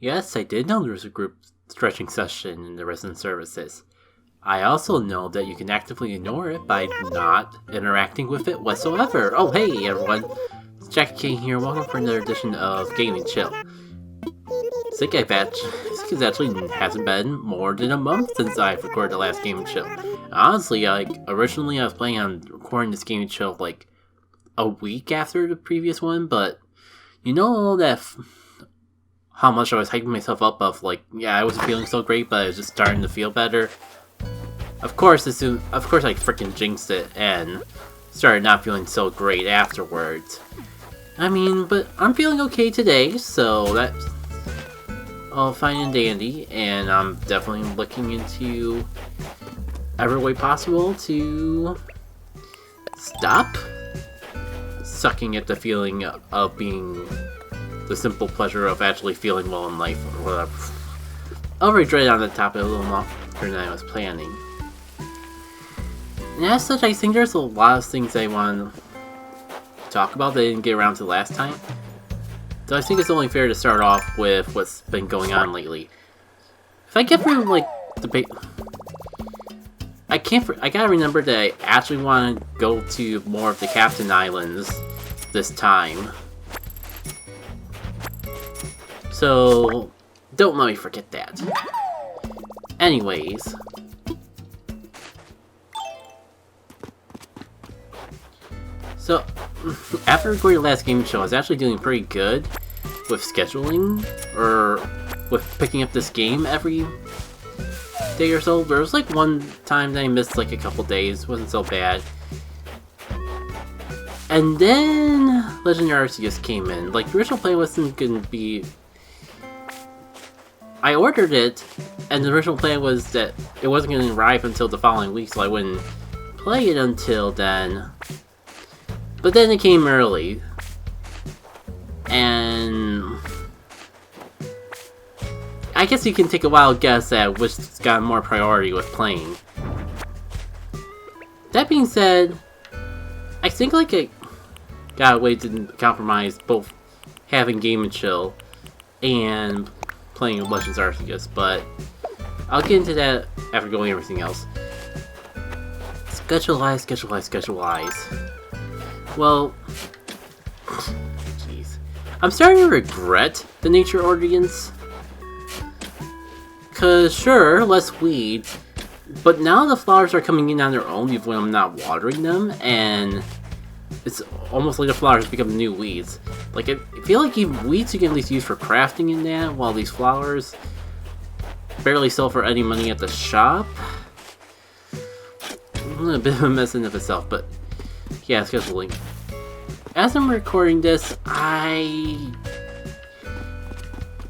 Yes, I did know there was a group stretching session in the resident services. I also know that you can actively ignore it by not interacting with it whatsoever. Oh, hey everyone! It's Jackie King here. Welcome for another edition of Gaming Chill. Sick it actually hasn't been more than a month since I've recorded the last Gaming Chill. Honestly, originally I was planning on recording this Gaming Chill like a week after the previous one, but you know that how much I was hyping myself up of like, yeah, I wasn't feeling so great, but I was just starting to feel better. Of course I freaking jinxed it and started not feeling so great afterwards. I mean, but I'm feeling okay today, so that's all fine and dandy, and I'm definitely looking into every way possible to stop sucking at the feeling of being the simple pleasure of actually feeling well in life or whatever. I already dreaded on the topic a little longer than I was planning. And as such, I think there's a lot of things I want to talk about that I didn't get around to last time. So I think it's only fair to start off with what's been going on lately. If I get through, like, I gotta remember that I actually want to go to more of the Captain Islands this time. So, don't let me forget that. Anyways. So, after recording the last game show, I was actually doing pretty good with scheduling, or with picking up this game every day or so. There was like one time that I missed like a couple days, wasn't so bad. And then Legendary Arceus came in. Like, the original play wasn't gonna be... I ordered it, and the original plan was that it wasn't gonna arrive until the following week, so I wouldn't play it until then. But then it came early, and I guess you can take a wild guess at which's got more priority with playing. That being said, I think like I got a way to compromise both having Game and Chill and playing Legends Arceus, but I'll get into that after going everything else. Schedule-wise. Well, jeez. I'm starting to regret the nature audience. Cause sure, less weed, but now the flowers are coming in on their own even when I'm not watering them, and it's almost like the flowers become new weeds. Like, I feel like even weeds you can at least use for crafting in that, while these flowers barely sell for any money at the shop. A bit of a mess in of itself, but yeah, scheduling. As I'm recording this,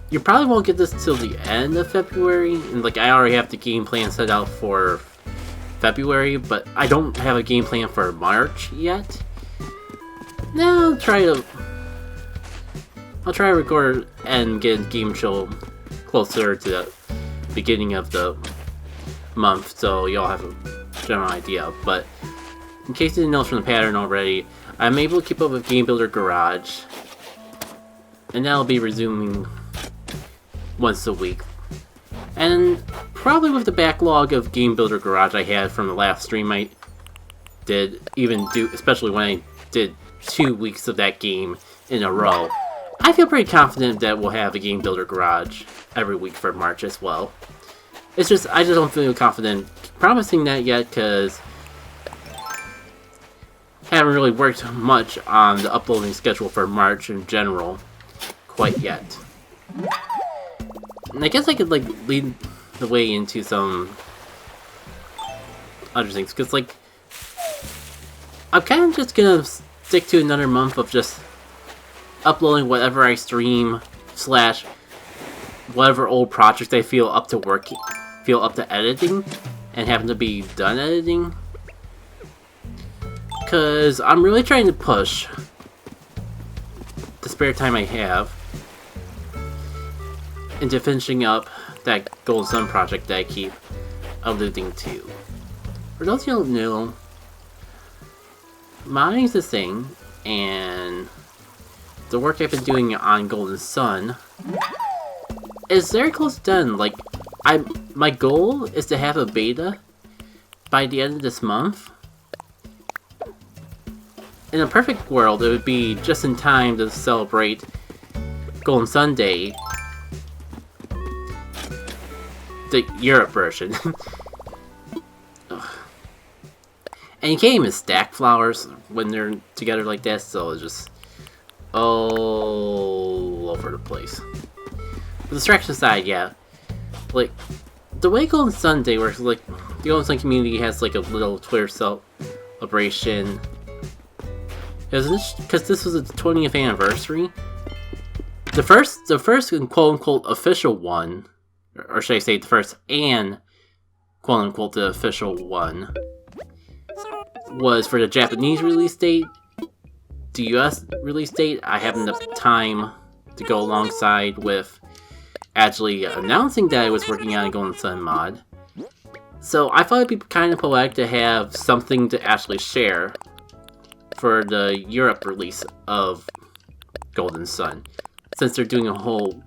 you probably won't get this till the end of February, and like I already have the game plan set out for February, but I don't have a game plan for March yet. Now I'll try to record and get Game Chill closer to the beginning of the month, so y'all have a general idea. But in case you didn't know from the pattern already, I'm able to keep up with Game Builder Garage, and that'll be resuming once a week. And probably with the backlog of Game Builder Garage I had from the last stream I did, especially when I did 2 weeks of that game in a row, I feel pretty confident that we'll have a Game Builder Garage every week for March as well. It's just, I just don't feel confident promising that yet, because I haven't really worked much on the uploading schedule for March in general quite yet. And I guess I could like lead the way into some other things, because like I'm kind of just gonna stick to another month of just uploading whatever I stream / whatever old projects I feel up to editing and having to be done editing. Because I'm really trying to push the spare time I have into finishing up that Golden Sun project that I keep alluding to. For those who don't know, modding is a thing, and the work I've been doing on Golden Sun it's very close to done. Like, my goal is to have a beta by the end of this month. In a perfect world, it would be just in time to celebrate Golden Sunday, the Europe version. And you can't even stack flowers when they're together like that, so it's just all over the place. But distraction aside, yeah, like the way Golden Sunday works, like the Golden Sun community has like a little Twitter celebration. Because this was the 20th anniversary. The first quote-unquote official one, or should I say the first and quote-unquote the official one, was for the Japanese release date. The US release date, I haven't enough time to go alongside with actually announcing that I was working on a Golden Sun mod. So I thought it'd be kind of poetic to have something to actually share for the Europe release of Golden Sun, since they're doing a whole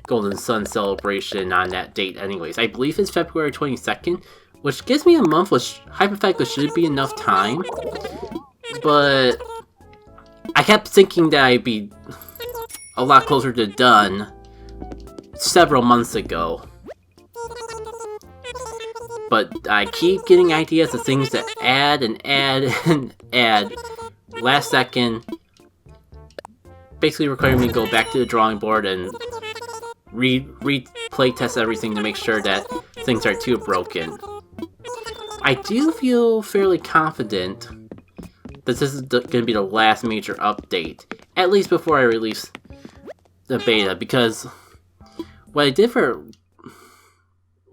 Golden Sun celebration on that date anyways. I believe it's February 22nd, which gives me a month, which hypothetically should be enough time, but I kept thinking that I'd be a lot closer to done several months ago. But I keep getting ideas of things to add and add and add. Last second, basically requiring me to go back to the drawing board and replay test everything to make sure that things aren't too broken. I do feel fairly confident that this is going to be the last major update, at least before I release the beta, because what I did for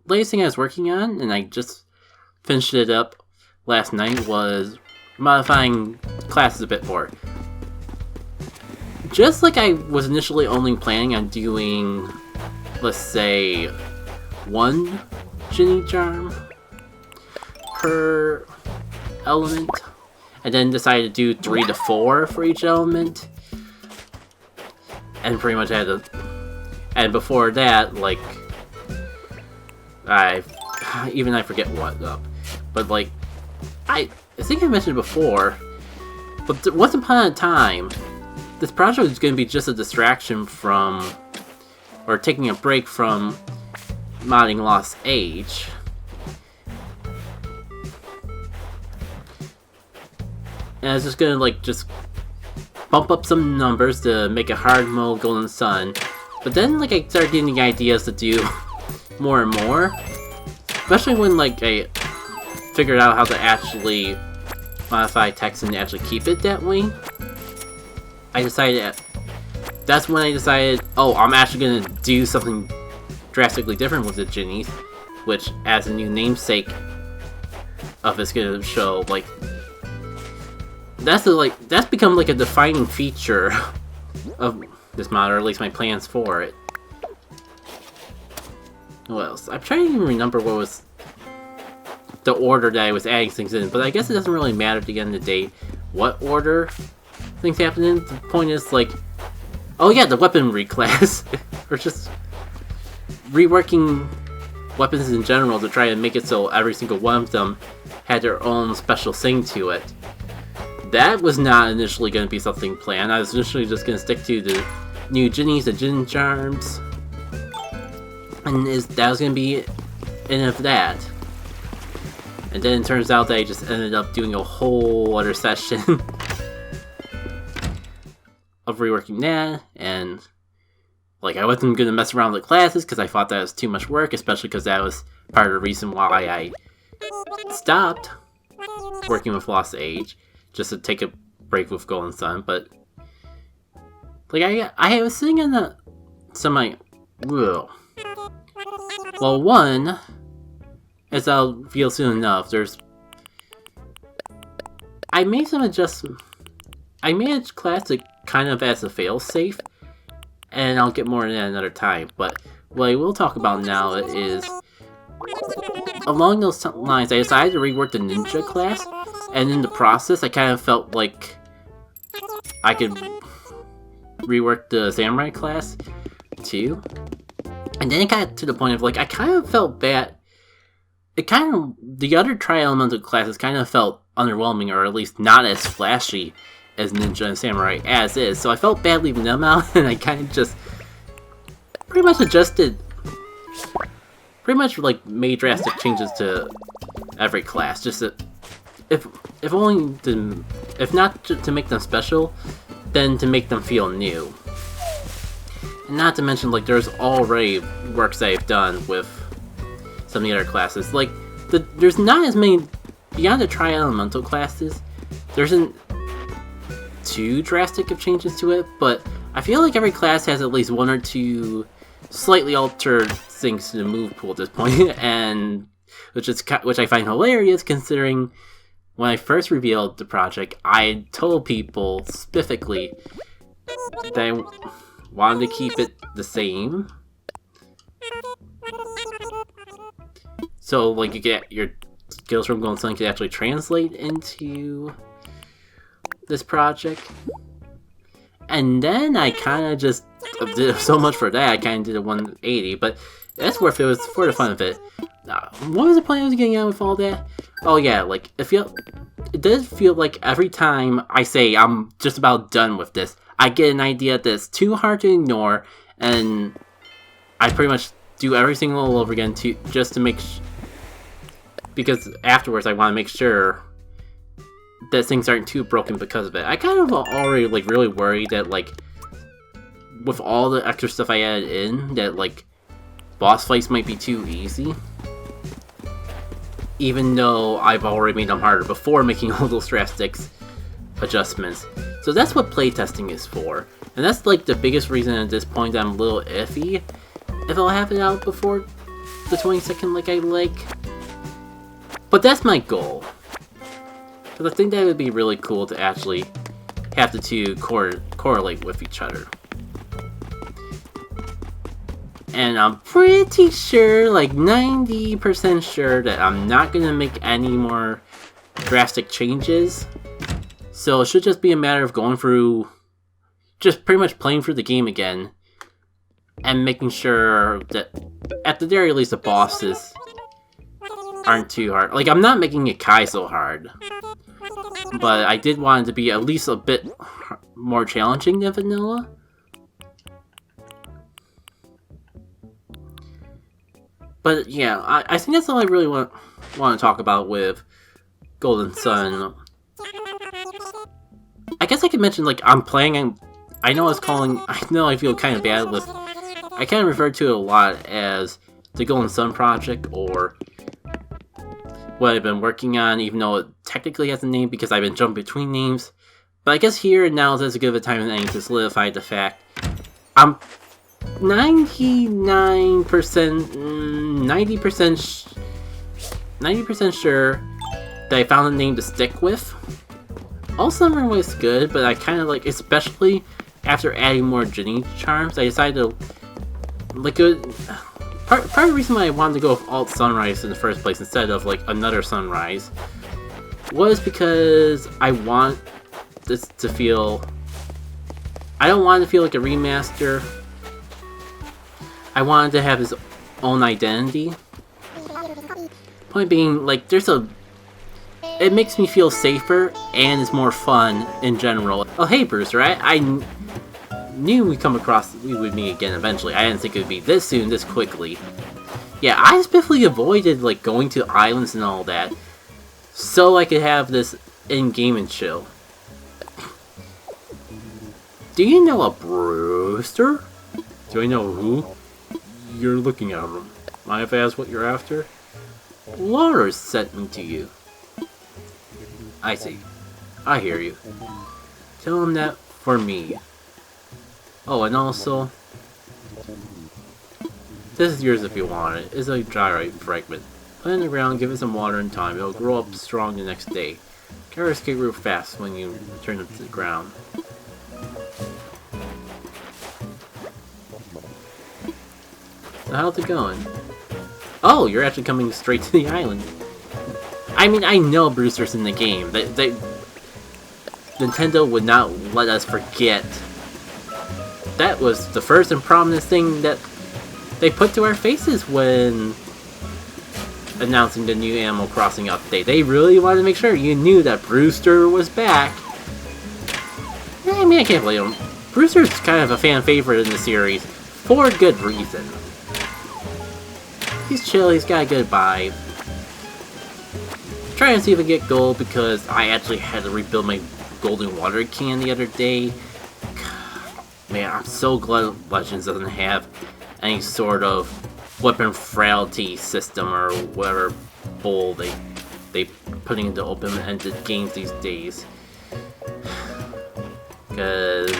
latest thing I was working on, and I just finished it up last night, was modifying classes a bit more. Just like I was initially only planning on doing, let's say, 1 Ginny Charm per element, and then decided to do 3 to 4 for each element, and pretty much had to, and before that, like, I forget what up, but like, I think I mentioned before, but once upon a time, this project was going to be just a distraction from, or taking a break from modding Lost Age. And I was just gonna like just bump up some numbers to make a hard mode Golden Sun, but then like I started getting the ideas to do more and more, especially when like I figured out how to actually modify text and actually keep it that way. That's when I decided, oh, I'm actually gonna do something drastically different with the Ginnies, which as a new namesake of it's gonna show, like, that's become like a defining feature of this mod, or at least my plans for it. What else? I'm trying to even remember what was the order that I was adding things in, but I guess it doesn't really matter at the end of the day what order things happen in. The point is, like, oh yeah, the weaponry class, or just reworking weapons in general to try to make it so every single one of them had their own special thing to it. That was not initially going to be something planned. I was initially just going to stick to the new Ginnies, the Gin Charms, and that was going to be end of that. And then it turns out that I just ended up doing a whole other session of reworking that, and like I wasn't going to mess around with the classes because I thought that was too much work, especially because that was part of the reason why I stopped working with Lost Age, just to take a break with Golden Sun. But like I was sitting in the well, one, as I'll reveal soon enough, I made some adjustments. I made a class kind of as a failsafe, and I'll get more into that another time. But what I will talk about now is, along those lines, I decided to rework the ninja class, and in the process, I kind of felt like I could rework the samurai class too. And then it got to the point of, like, I kind of felt bad. The other Tri-Elemental classes kind of felt underwhelming, or at least not as flashy as Ninja and Samurai as is. So I felt bad leaving them out, and I kind of just pretty much like made drastic changes to every class, just to, if only to, if not to make them special, then to make them feel new. And not to mention, like, there's already works I've done with some of the other classes. Like, there's not as many, beyond the Tri-Elemental classes, there isn't too drastic of changes to it, but I feel like every class has at least one or two slightly altered things to the move pool at this point, and which I find hilarious, considering when I first revealed the project, I told people specifically that I wanted to keep it the same. So, like, you get your skills from Golden Sun can actually translate into this project. And then I kind of just did so much for that, I kind of did a 180, but that's worth it. It was for the fun of it. What was the point I was getting at with all that? Oh yeah, like, it does feel like every time I say I'm just about done with this, I get an idea that's too hard to ignore, and I pretty much do everything all over again just to make because afterwards I want to make sure that things aren't too broken because of it. I kind of already, like, really worried that, like, with all the extra stuff I added in, that, like, boss fights might be too easy. Even though I've already made them harder before making all those drastic adjustments. So that's what playtesting is for. And that's, like, the biggest reason at this point that I'm a little iffy if I'll have it out before the 22nd like I like. But that's my goal. Because I think that would be really cool to actually have the two correlate with each other. And I'm pretty sure, like 90% sure, that I'm not going to make any more drastic changes. So it should just be a matter of going through, just pretty much playing through the game again, and making sure that, at the very least, the bosses aren't too hard. Like, I'm not making it Kai so hard, but I did want it to be at least a bit more challenging than vanilla. But yeah, I think that's all I really want to talk about with Golden Sun. I guess I could mention, like, I'm playing, I know I feel kind of bad with, I kind of refer to it a lot as the Golden Sun project, or what I've been working on, even though it technically has a name because I've been jumping between names. But I guess here and now is as good of a time as any to solidify the fact I'm 99%, 90% sure that I found a name to stick with. All Summer was good, but I kind of like, especially after adding more Ginny charms, I decided to, like, part of the reason why I wanted to go with Alt Sunrise in the first place instead of, like, another Sunrise was because I want this to feel, I don't want it to feel like a remaster. I wanted to have his own identity. Point being, like, it makes me feel safer and is more fun in general. Oh, hey, Brewster, I knew we would meet again eventually. I didn't think it would be this soon, this quickly. Yeah, I specifically avoided, like, going to islands and all that, so I could have this in-game and chill. Do you know a Brewster? Do I know who? You're looking at him. Mind if I ask what you're after? Laura sent me to you. I see. I hear you. Tell him that for me. Oh, and also, this is yours if you want it. It's a gyrite fragment. Put it in the ground, give it some water and time. It'll grow up strong the next day. Carrots get real fast when you return them to the ground. So how's it going? Oh, you're actually coming straight to the island. I mean, I know Brewster's in the game. Nintendo would not let us forget. That was the first and prominent thing that they put to our faces when announcing the new Animal Crossing update. They really wanted to make sure you knew that Brewster was back. I mean, I can't blame him. Brewster's kind of a fan favorite in the series, for good reason. He's chill, he's got a good vibe. Trying to see if I get gold because I actually had to rebuild my golden water can the other day. Man, I'm so glad Legends doesn't have any sort of weapon frailty system or whatever bull they putting into open-ended games these days. Cause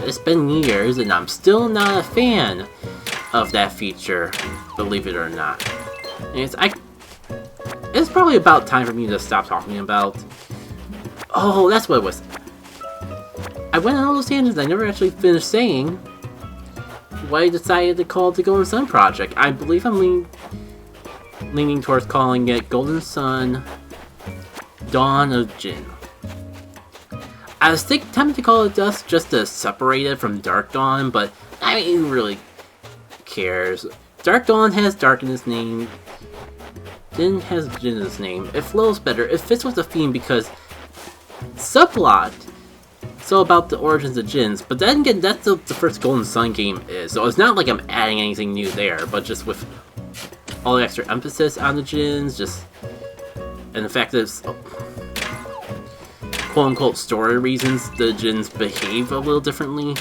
it's been years and I'm still not a fan of that feature, believe it or not. And it's probably about time for me to stop talking about. Oh, that's what it was. I went on all those tangents I never actually finished saying why I decided to call it the Golden Sun Project. I believe I'm leaning towards calling it Golden Sun Dawn of Jin. I was tempted to call it Dusk just to separate it from Dark Dawn, but I mean, who really cares? Dark Dawn has Dark in its name. Jin has Jin in its name. It flows better. It fits with the theme because subplot. So about the origins of Jins, but then again, that's the first Golden Sun game is. So it's not like I'm adding anything new there, but just with all the extra emphasis on the Jins, and the fact that it's quote-unquote story reasons the Jins behave a little differently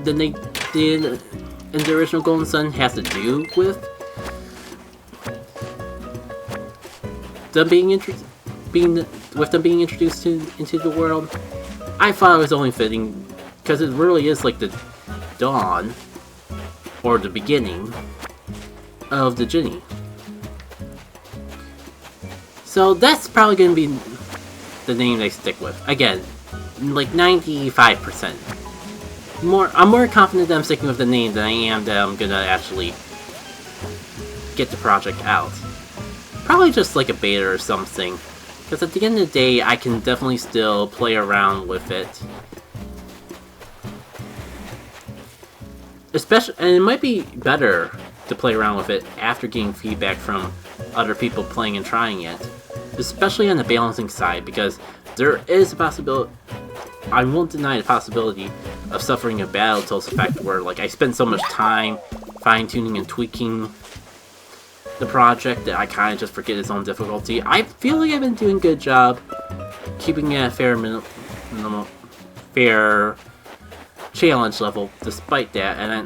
than they did in the original Golden Sun has to do with them being introduced into the world. I thought it was only fitting because it really is like the dawn or the beginning of the Jinny. So that's probably going to be the name they stick with. Again, like 95%. I'm more confident that I'm sticking with the name than I am that I'm gonna actually get the project out. Probably just like a beta or something. Because at the end of the day, I can definitely still play around with it. And it might be better to play around with it after getting feedback from other people playing and trying it. Especially on the balancing side, because there is a possibility, I won't deny the possibility of suffering a Battletoads effect where like I spend so much time fine-tuning and tweaking the project that I kind of just forget its own difficulty. I feel like I've been doing a good job keeping it at a fair challenge level despite that, and I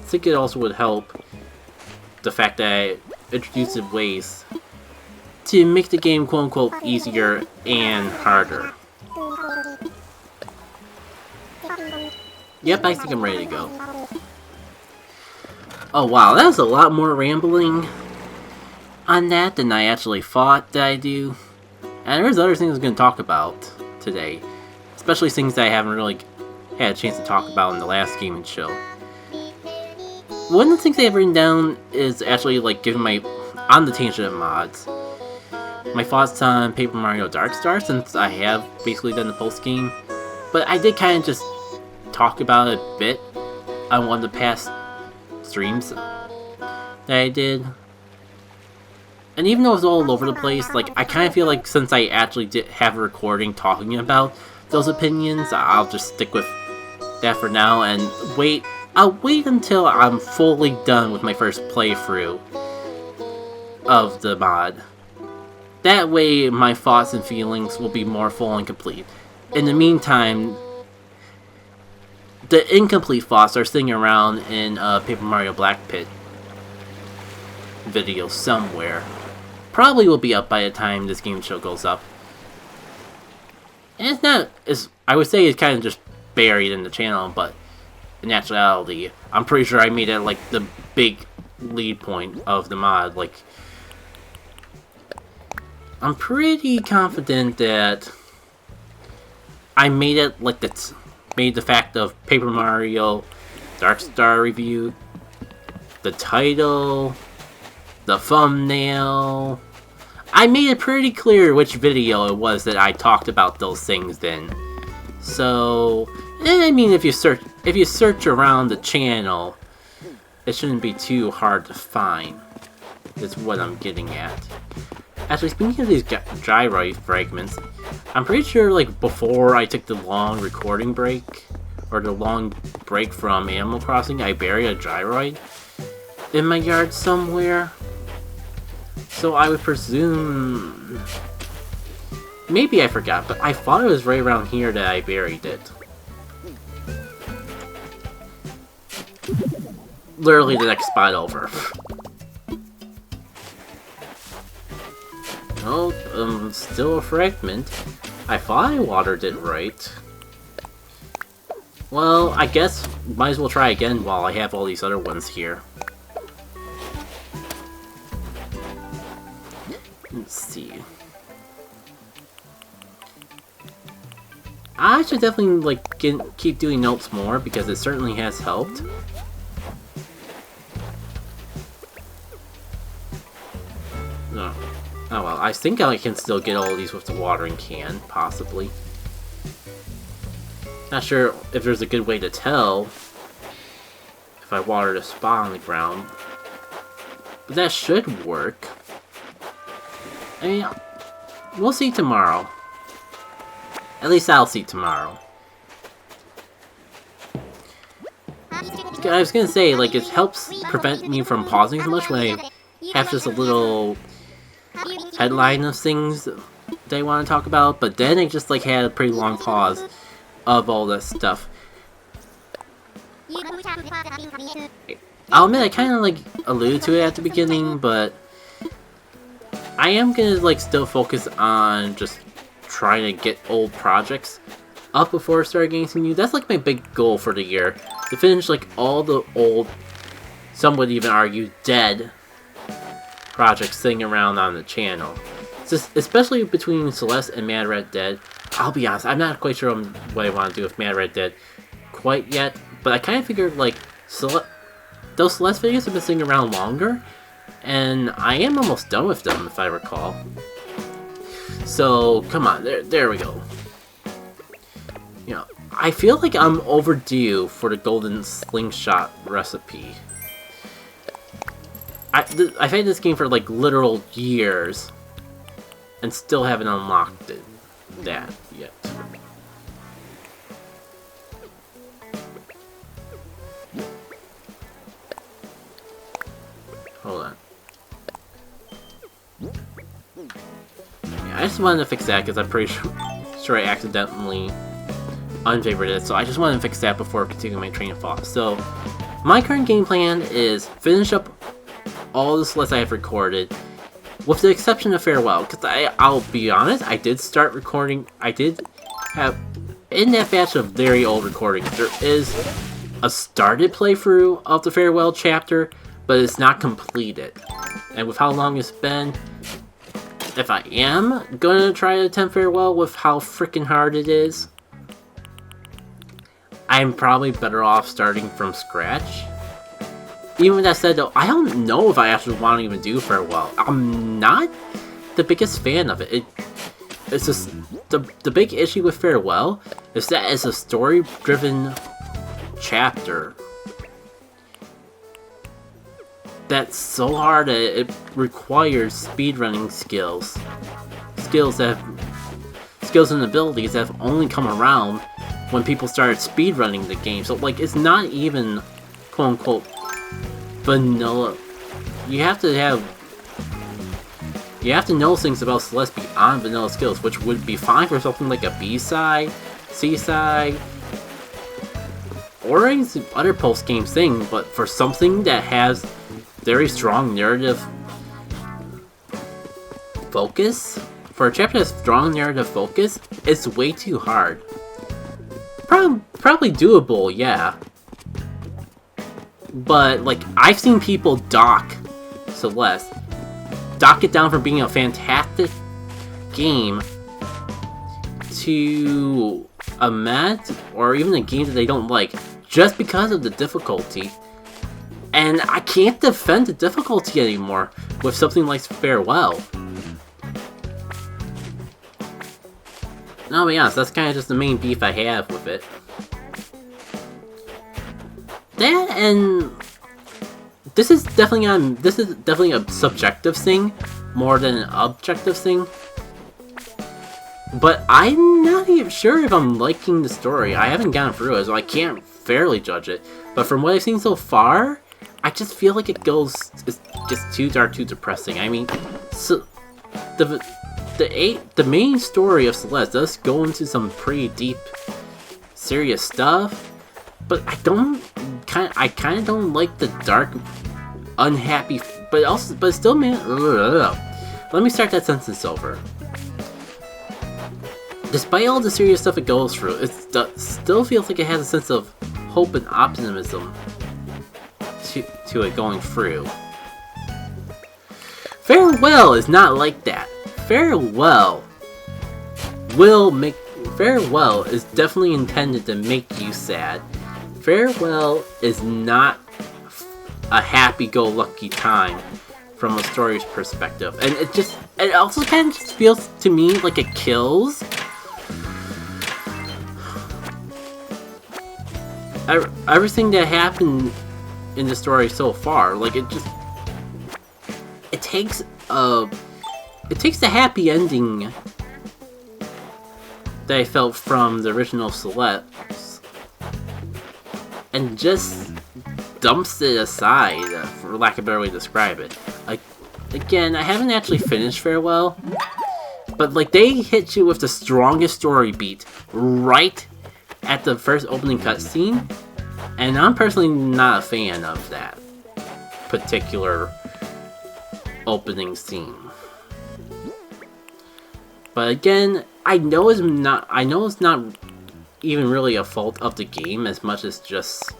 think it also would help the fact that I introduced ways to make the game quote-unquote easier and harder. Yep, I think I'm ready to go. Oh wow, that was a lot more rambling on that than I actually thought that I do. And there's other things I'm going to talk about today. Especially things that I haven't really had a chance to talk about in the last gaming show. One of the things I have written down is actually like giving on the tangent of mods, my thoughts on Paper Mario Dark Star, since I have basically done the post-game. But I did kind of just talk about it a bit on one of the past streams that I did. And even though it's all over the place, like, I kind of feel like since I actually did have a recording talking about those opinions, I'll just stick with that for now and I'll wait until I'm fully done with my first playthrough of the mod. That way, my thoughts and feelings will be more full and complete. In the meantime, the incomplete thoughts are sitting around in a Paper Mario Black Pit video somewhere. Probably will be up by the time this game show goes up. And it's not, I would say it's kind of just buried in the channel, but in actuality, I'm pretty sure I made it like the big lead point of the mod. Like, I'm pretty confident that I made it like made the fact of Paper Mario Dark Star review, the title, the thumbnail. I made it pretty clear which video it was that I talked about those things in. So, I mean, if you search around the channel, it shouldn't be too hard to find, is what I'm getting at. Actually, speaking of these gyroid fragments, I'm pretty sure, like, before I took the long recording break, or the long break from Animal Crossing, I buried a gyroid in my yard somewhere. So I would presume... Maybe I forgot, but I thought it was right around here that I buried it. Literally the next spot over. Oh, still a fragment. I thought I watered it right. Well, I guess might as well try again while I have all these other ones here. Let's see. I should definitely like keep doing notes more because it certainly has helped. No. Oh well, I think I can still get all of these with the watering can, possibly. Not sure if there's a good way to tell if I watered a spot on the ground, but that should work. I mean, we'll see tomorrow. At least I'll see tomorrow. I was gonna say, like, it helps prevent me from pausing so much when I have just a little headline of things that I want to talk about, but then I just, like, had a pretty long pause of all this stuff. I'll admit, I kind of, like, alluded to it at the beginning, but I am gonna, like, still focus on just trying to get old projects up before I start getting some new. That's, like, my big goal for the year. To finish, like, all the old, some would even argue, dead projects sitting around on the channel. Just, especially between Celeste and Mad Red Dead. I'll be honest, I'm not quite sure what I want to do with Mad Red Dead quite yet, but I kind of figured, like, those Celeste videos have been sitting around longer, and I am almost done with them, if I recall. So, come on, there we go. You know, I feel like I'm overdue for the golden slingshot recipe. I've had this game for, like, literal years, and still haven't unlocked that yet. Hold on. Yeah, I just wanted to fix that because I'm pretty sure I accidentally unfavored it, so I just wanted to fix that before continuing my train of thought. So, my current game plan is finish up all the Celeste I have recorded, with the exception of Farewell, because I'll be honest, I did start recording, I did have, in that batch of very old recordings, there is a started playthrough of the Farewell chapter, but it's not completed. And with how long it's been, if I am going to try to attempt Farewell with how freaking hard it is, I'm probably better off starting from scratch. Even with that said though, I don't know if I actually want to even do Farewell. I'm not the biggest fan of it. It's just, the big issue with Farewell is that it's a story-driven chapter that's so hard that it requires speedrunning skills. Skills and abilities that have only come around when people started speedrunning the game. So, like, it's not even, quote-unquote, vanilla. You have to know things about Celeste beyond vanilla skills, which would be fine for something like a B-side, C-side, or any other post-game thing, but for something that has very strong narrative focus, for a chapter that's strong narrative focus, it's way too hard. Probably doable, yeah. But, like, I've seen people dock Celeste, dock it down from being a fantastic game to a mad, or even a game that they don't like, just because of the difficulty. And I can't defend the difficulty anymore with something like Farewell. And I'll be honest, that's kind of just the main beef I have with it. That and this is definitely a subjective thing more than an objective thing. But I'm not even sure if I'm liking the story. I haven't gone through it, so I can't fairly judge it. But from what I've seen so far, I just feel like it's just too dark, too depressing. I mean, so the main story of Celeste does go into some pretty deep, serious stuff, but I kind of don't like the dark, unhappy, but still, man. Let me start that sentence over. Despite all the serious stuff it goes through, it still feels like it has a sense of hope and optimism to it going through. Farewell is not like that. Farewell is definitely intended to make you sad. Farewell is not a happy-go-lucky time from a story's perspective, and it also kind of just feels to me like it kills everything that happened in the story so far. Like, it takes the happy ending that I felt from the original Celeste and just dumps it aside, for lack of a better way to describe it. Like, again, I haven't actually finished Farewell, but like, they hit you with the strongest story beat right at the first opening cutscene, and I'm personally not a fan of that particular opening scene. But again, I know it's not even really a fault of the game as much as just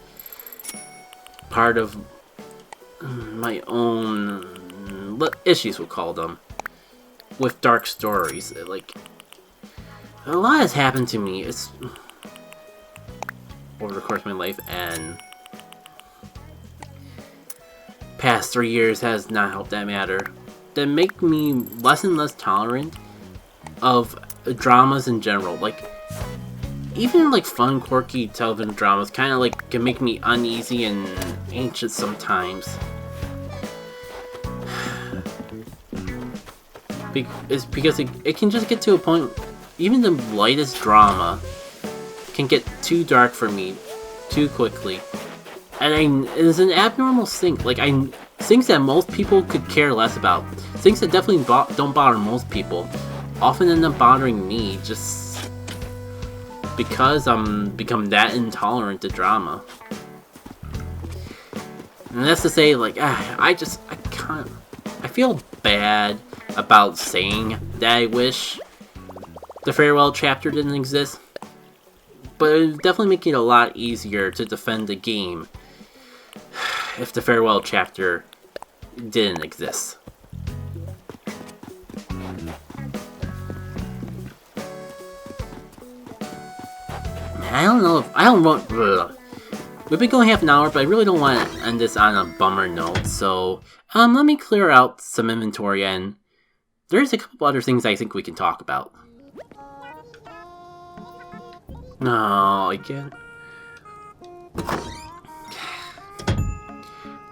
part of my own issues, we'll call them, with dark stories. Like, a lot has happened to me over the course of my life, and past 3 years has not helped that matter, that make me less and less tolerant of dramas in general. Like, even like fun, quirky television dramas kind of like can make me uneasy and anxious sometimes. It's because it can just get to a point, even the lightest drama can get too dark for me too quickly. And it's an abnormal thing. Like, things that most people could care less about, things that definitely don't bother most people, often end up bothering me just because I'm become that intolerant to drama. And that's to say, like, I feel bad about saying that I wish the Farewell chapter didn't exist, but it would definitely make it a lot easier to defend the game if the Farewell chapter didn't exist. We've been going half an hour, but I really don't want to end this on a bummer note, so let me clear out some inventory, and there's a couple other things I think we can talk about. No, again.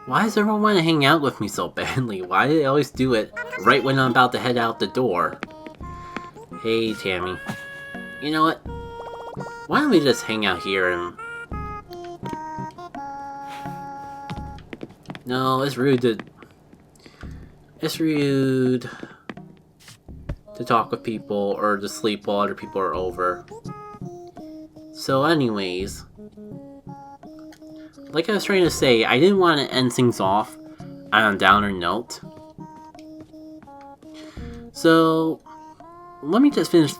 Why does everyone want to hang out with me so badly? Why do they always do it right when I'm about to head out the door? Hey, Tammy. You know what? Why don't we just hang out here and... No, it's rude to... It's rude to talk with people or to sleep while other people are over. So anyways, like I was trying to say, I didn't want to end things off on a downer note. So, let me just finish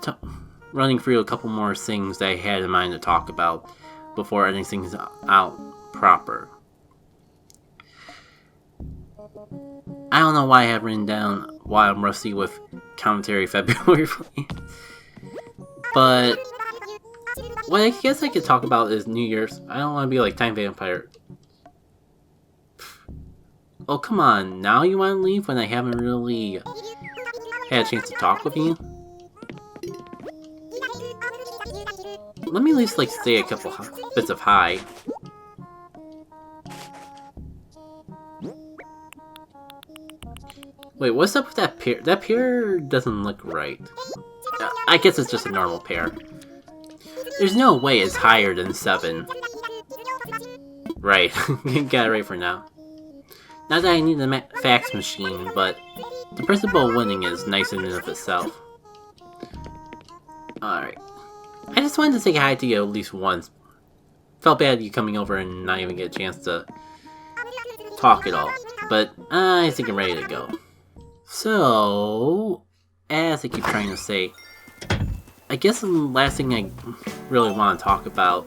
running through a couple more things that I had in mind to talk about before ending things out proper. I don't know why I have written down why I'm rusty with commentary February, but what I guess I could talk about is New Year's. I don't want to be like Time Vampire. Oh, come on. Now you want to leave when I haven't really had a chance to talk with you? Let me at least like say a couple bits of hi. Wait, what's up with that pair? That pair doesn't look right. I guess it's just a normal pair. There's no way it's higher than 7. Right, got it right for now. Not that I need the fax machine, but the principle of winning is nice in and of itself. Alright. I just wanted to say hi to you at least once. Felt bad you coming over and not even get a chance to talk at all. But I think I'm ready to go. So, as I keep trying to say, I guess the last thing I really want to talk about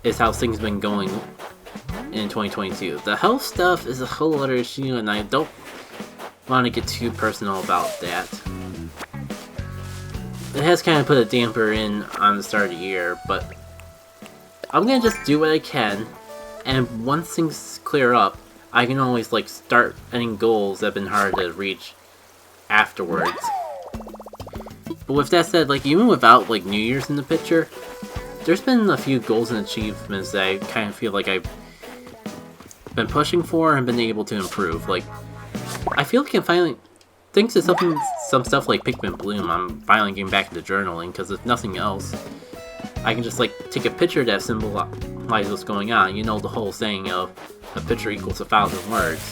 is how things have been going in 2022. The health stuff is a whole other issue, and I don't want to get too personal about that. It has kind of put a damper in on the start of the year, but I'm gonna just do what I can, and once things clear up, I can always like start ending goals that have been hard to reach afterwards. But with that said, like even without like New Year's in the picture, there's been a few goals and achievements that I kind of feel like I've been pushing for and been able to improve. Like, I feel like I'm finally, thanks to some stuff like Pikmin Bloom, I'm finally getting back into journaling, because if nothing else, I can just like take a picture that symbolizes what's going on. You know the whole saying of a picture equals 1,000 words.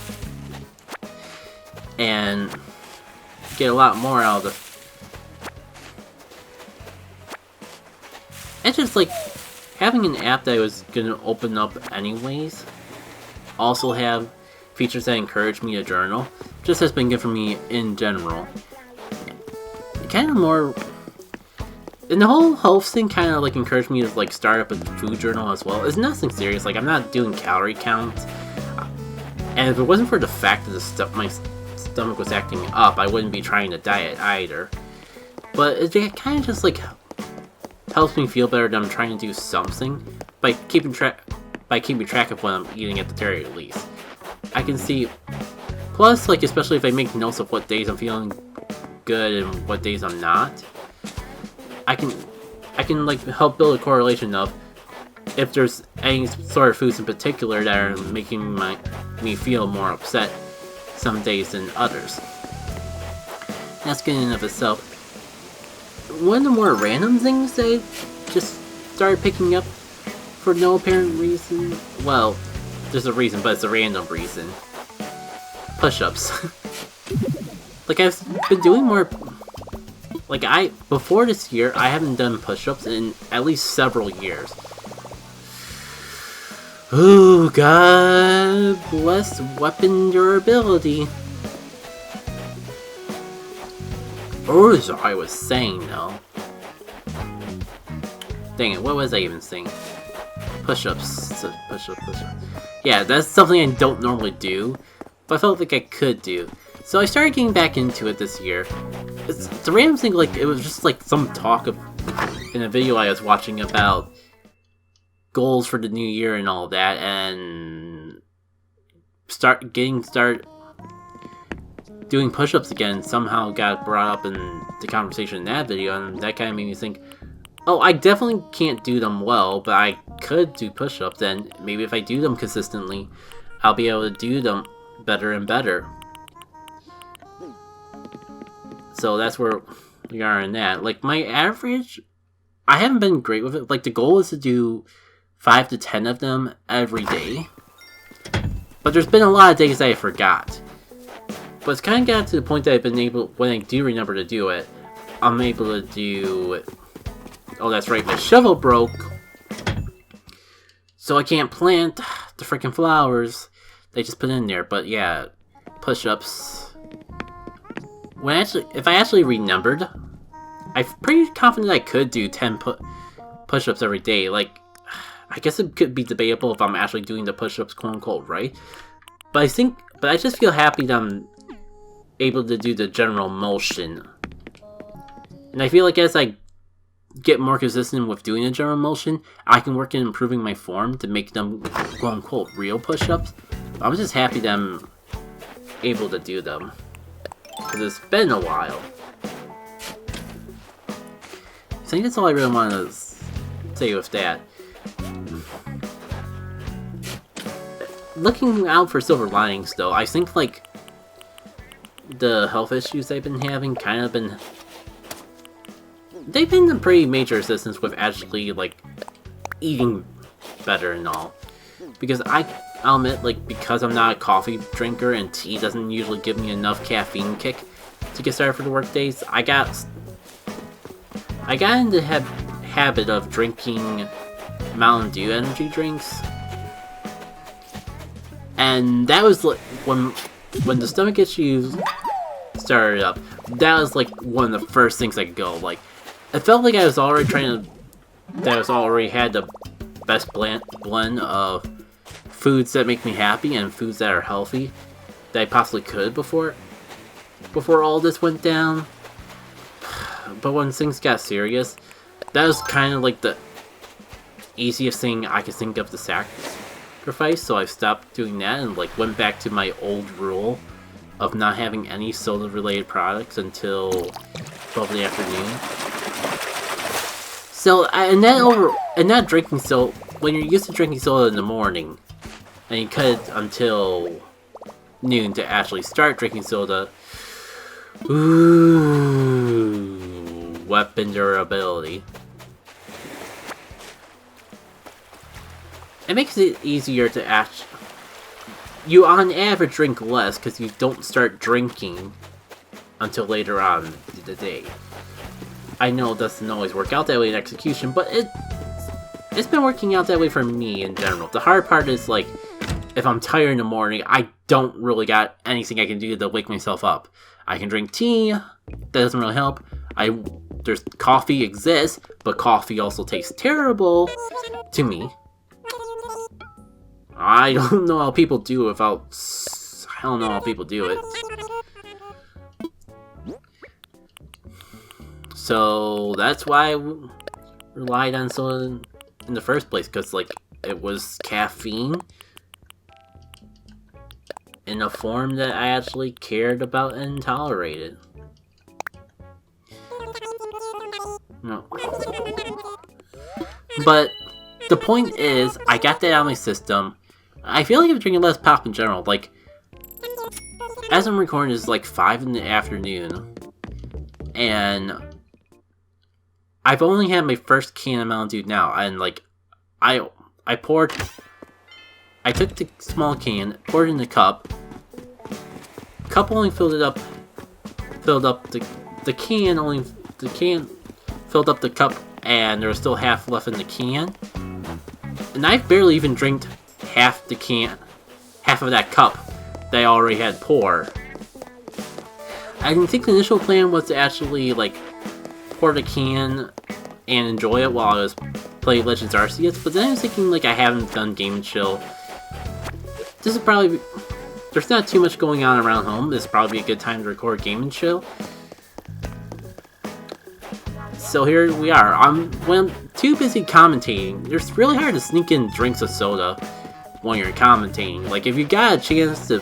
And get a lot more out of the... It's just like, having an app that I was gonna open up anyways, also have features that encourage me to journal, just has been good for me in general. Kind of more... And the whole health thing kind of like encouraged me to like start up a food journal as well. It's nothing serious, like I'm not doing calorie counts. And if it wasn't for the fact that my stomach was acting up, I wouldn't be trying to diet either. But it kind of just like helps me feel better that I'm trying to do something by keeping track of what I'm eating at the very least. I can see, plus like especially if I make notes of what days I'm feeling good and what days I'm not, I can like help build a correlation of if there's any sort of foods in particular that are making me feel more upset some days than others. That's good in and of itself. One of the more random things that I just started picking up for no apparent reason. Well, there's a reason, but it's a random reason. Push-ups. Like I've been doing more. Like before this year, I haven't done push-ups in at least several years. Ooh, God bless weapon durability. Or as I was saying though. Dang it, what was I even saying? Push-ups. Push-up. Yeah, that's something I don't normally do, but I felt like I could do. So I started getting back into it this year. It's a random thing, like, it was just like some talk in a video I was watching about goals for the new year and all that, and start doing push-ups again somehow got brought up in the conversation in that video, and that kind of made me think, oh, I definitely can't do them well, but I could do push-ups, and maybe if I do them consistently, I'll be able to do them better and better. So that's where we are in that. Like, my average, I haven't been great with it. Like, the goal is to do 5 to 10 of them every day. But there's been a lot of days that I forgot. But it's kind of got to the point that I've been able, when I do remember to do it, I'm able to do... Oh, that's right, my shovel broke. So I can't plant the freaking flowers they just put in there. But yeah, push-ups. If I actually remembered, I'm pretty confident I could do 10 push-ups every day. Like, I guess it could be debatable if I'm actually doing the push-ups quote-unquote right. But I just feel happy that I'm able to do the general motion. And I feel like as I get more consistent with doing the general motion, I can work in improving my form to make them quote-unquote real push-ups. I'm just happy that I'm able to do them. Because it's been a while. I think that's all I really want to say with that. Looking out for silver linings, though, I think, like, the health issues I've been having kind of been... They've been a pretty major assistance with actually, like, eating better and all. Because I'll admit, like, because I'm not a coffee drinker and tea doesn't usually give me enough caffeine kick to get started for the work days, I got into the habit of drinking Mountain Dew energy drinks. And that was like, when the stomach issues started up, that was like one of the first things I could go. Like, it felt like I was already had the best blend of foods that make me happy and foods that are healthy that I possibly could before all this went down. But when things got serious, that was kind of like the easiest thing I could think of to sacrifice, so I stopped doing that and like went back to my old rule of not having any soda related products until 12 in the afternoon. So, and not drinking soda, when you're used to drinking soda in the morning, and you cut it until noon to actually start drinking soda, ooh, weapon durability. It makes it easier to you on average drink less because you don't start drinking until later on in the day. I know it doesn't always work out that way in execution, but it's been working out that way for me in general. The hard part is, like, if I'm tired in the morning, I don't really got anything I can do to wake myself up. I can drink tea, that doesn't really help. There's coffee exists, but coffee also tastes terrible to me. I don't know how people do it. I don't know how people do it. So that's why I relied on soda in the first place, because like it was caffeine in a form that I actually cared about and tolerated. No. But the point is, I got that out of my system. I feel like I'm drinking less pop in general. Like, as I'm recording, it's like 5 in the afternoon, and I've only had my first can of Mountain Dew now, and like, I took the small can, poured it in the cup. Cup only filled up the can filled up the cup, and there was still half left in the can. And I barely even drank half of that cup that I already had poured. I think the initial plan was to actually like pour the can and enjoy it while I was playing Legends Arceus, but then I was thinking, like, I haven't done Game & Chill. This is probably... There's not too much going on around home. This is probably a good time to record Game & Chill. So here we are. When I'm too busy commentating, it's really hard to sneak in drinks of soda when you're commentating. Like, if you got a chance to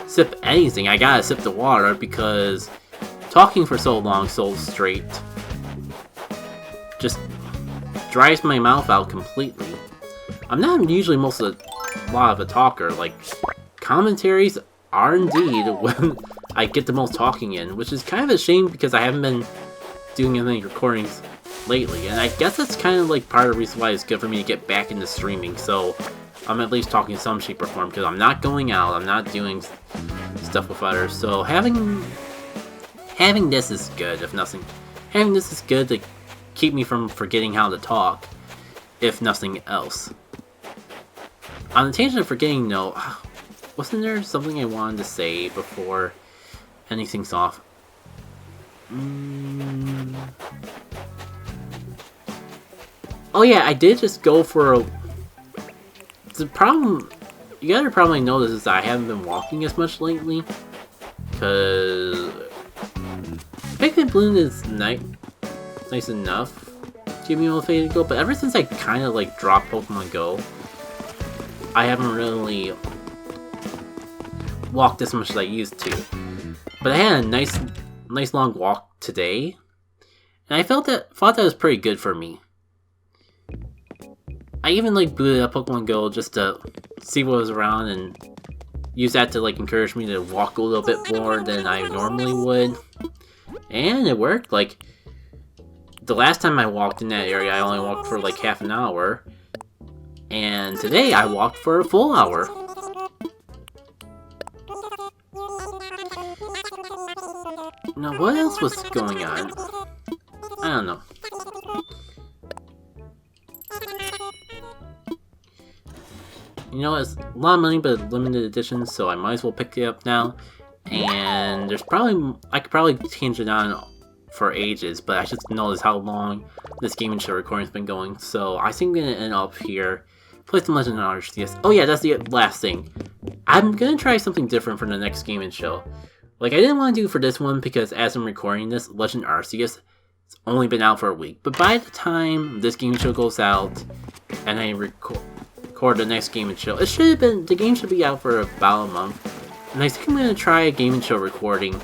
sip anything, I gotta sip the water, because talking for so long, so straight, just dries my mouth out completely. I'm not usually a lot of a talker. Like, commentaries are indeed when I get the most talking in, which is kind of a shame because I haven't been doing any recordings lately, and I guess that's kind of like part of the reason why it's good for me to get back into streaming, so I'm at least talking in some shape or form, because I'm not going out, I'm not doing stuff with others, so having this is good, if nothing. Having this is good to keep me from forgetting how to talk, if nothing else. On the tangent of forgetting, though, wasn't there something I wanted to say before anything's off? Oh yeah, I did just go for a... The problem... You gotta probably notice is that I haven't been walking as much lately. Because... Pikmin Bloom is nice enough to keep me motivated to go, but ever since I kind of like dropped Pokemon Go, I haven't really walked as much as I used to. But I had a nice long walk today, and I thought that was pretty good for me. I even like booted up Pokemon Go just to see what was around and use that to like encourage me to walk a little bit more than I normally would. And it worked. Like, the last time I walked in that area, I only walked for like half an hour. And today I walked for a full hour. Now, what else was going on? I don't know. You know, it's a lot of money, but limited edition, so I might as well pick it up now. And there's probably, I could probably change it on for ages, but I just noticed how long this gaming show recording's been going. So I think I'm gonna end up here. Play some Legend of Arceus. Oh yeah, that's the last thing. I'm gonna try something different for the next gaming show. Like, I didn't want to do for this one because as I'm recording this, Legend of Arceus, it's only been out for a week. But by the time this gaming show goes out, and I record the next gaming show, the game should be out for about a month. And I think I'm gonna try a gaming show recording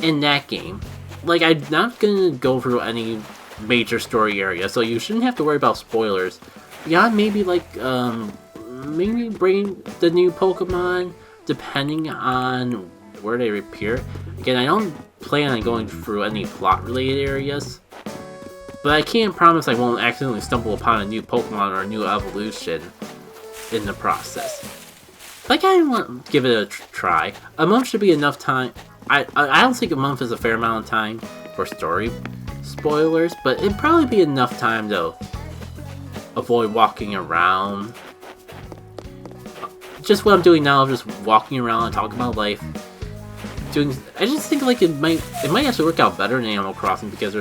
in that game. Like, I'm not gonna go through any major story area, so you shouldn't have to worry about spoilers. Yeah, maybe like, maybe bringing the new Pokemon, depending on where they appear. Again, I don't plan on going through any plot-related areas, but I can't promise I won't accidentally stumble upon a new Pokemon or a new evolution in the process. Like, I want to give it a try. A month should be enough time. I don't think a month is a fair amount of time for story spoilers, but it'd probably be enough time to avoid walking around. Just what I'm doing now, just walking around and talking about life. I just think like it might actually work out better in Animal Crossing because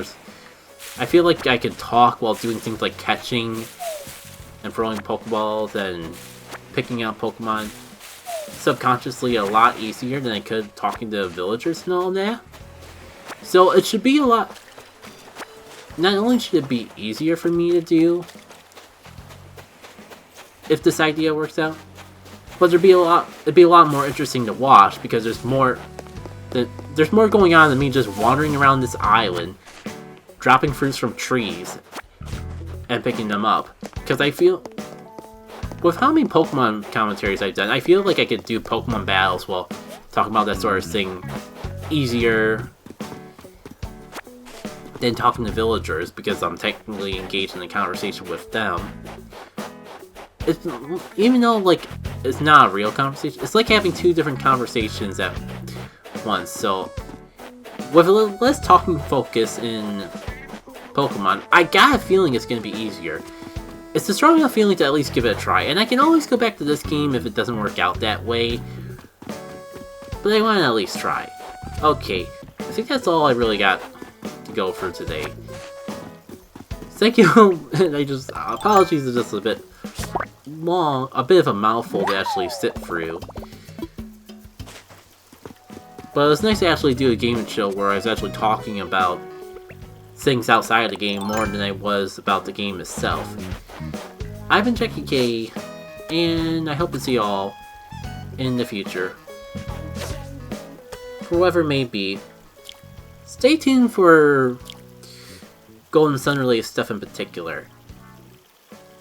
I feel like I could talk while doing things like catching and throwing Pokeballs and picking out Pokemon subconsciously a lot easier than I could talking to villagers and all that. So it should be a lot. Not only should it be easier for me to do if this idea works out, but it'd be a lot more interesting to watch because there's more going on than me just wandering around this island, dropping fruits from trees, and picking them up. Because I feel, with how many Pokemon commentaries I've done, I feel like I could do Pokemon battles while talking about that sort of thing easier than talking to villagers because I'm technically engaged in a conversation with them. Even though like it's not a real conversation, it's like having two different conversations at once. So with a little less talking focus in Pokemon, I got a feeling it's going to be easier. It's a strong enough feeling to at least give it a try, and I can always go back to this game if it doesn't work out that way, but I want to at least try. Okay, I think that's all I really got to go for today. Thank you. Apologies, it's just a bit long, a bit of a mouthful to actually sit through. But it was nice to actually do a gaming show where I was actually talking about things outside of the game more than I was about the game itself. I've been Jackie K, and I hope to see you all in the future. For whatever it may be, stay tuned for Golden Sun related stuff in particular.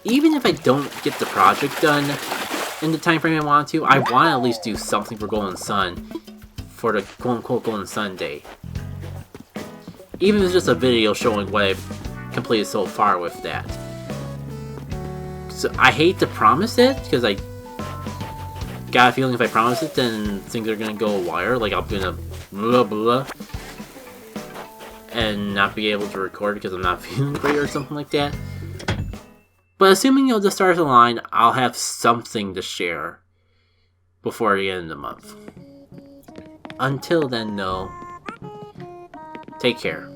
Even if I don't get the project done in the time frame I want to, I want to at least do something for Golden Sun for the quote-unquote Golden Sun Day. Even if it's just a video showing what I've completed so far with that. So I hate to promise it, because I got a feeling if I promise it, then things are gonna go wire, like I'm gonna blah blah and not be able to record because I'm not feeling great or something like that. But assuming the stars align, I'll have something to share before the end of the month. Until then, though, take care.